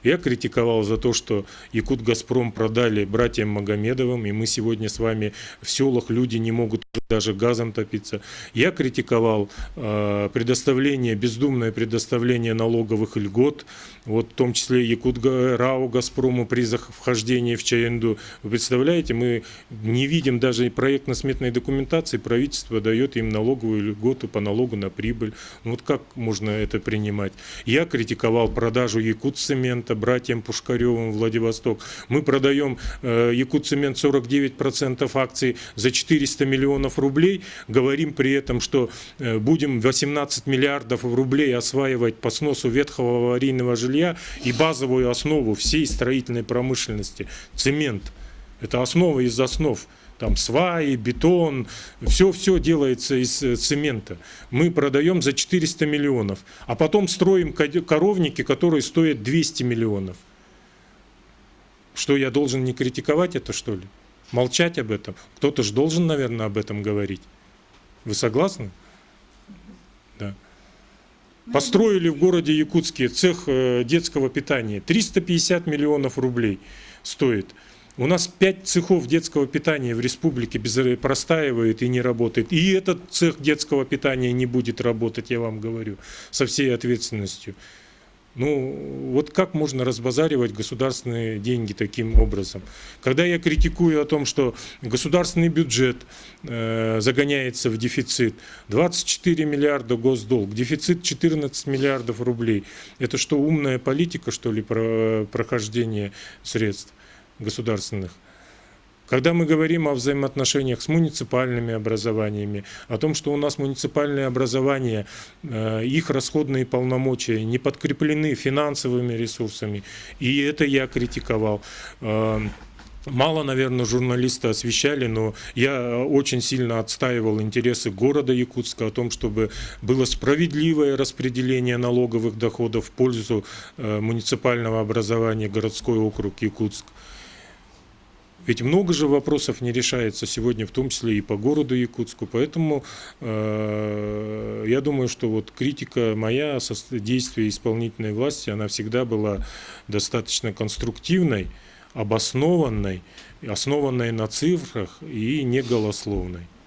Я критиковал за то, что Якутгазпром продали братьям Магомедовым, и мы сегодня с вами в селах люди не могут даже газом топиться. Я критиковал предоставление, бездумное предоставление налоговых льгот, вот в том числе РАО «Газпрому» при вхождении в ЧНДУ. Вы представляете, мы не видим даже проектно-сметной документации, правительство дает им налоговую льготу по налогу на прибыль. Ну, вот как можно это принимать? Я критиковал продажу Якутцемента братьям Пушкаревым в Владивосток. Мы продаем Якутцемент 49% акций за 400 миллионов рублей, говорим при этом, что будем 18 миллиардов рублей осваивать по сносу ветхого аварийного жилья и базовую основу всей строительной промышленности. Цемент. Это основа из основ. Там сваи, бетон, все делается из цемента. Мы продаем за 400 миллионов, а потом строим коровники, которые стоят 200 миллионов. Что, я должен не критиковать это, что ли? Молчать об этом? Кто-то же должен, наверное, об этом говорить. Вы согласны? Да. Построили в городе Якутске цех детского питания. 350 миллионов рублей стоит. У нас 5 цехов детского питания в республике простаивает и не работает. И этот цех детского питания не будет работать, я вам говорю, со всей ответственностью. Ну, вот как можно разбазаривать государственные деньги таким образом? Когда я критикую о том, что государственный бюджет загоняется в дефицит, 24 миллиарда госдолг, дефицит 14 миллиардов рублей. Это что, умная политика, что ли, прохождение средств государственных? Когда мы говорим о взаимоотношениях с муниципальными образованиями, о том, что у нас муниципальные образования, их расходные полномочия не подкреплены финансовыми ресурсами, и это я критиковал. Мало, наверное, журналисты освещали, но я очень сильно отстаивал интересы города Якутска о том, чтобы было справедливое распределение налоговых доходов в пользу муниципального образования городской округ Якутск. Ведь много же вопросов не решается сегодня, в том числе и по городу Якутску. Поэтому я думаю, что вот критика моя со действия исполнительной власти, она всегда была достаточно конструктивной, обоснованной, основанной на цифрах и не голословной.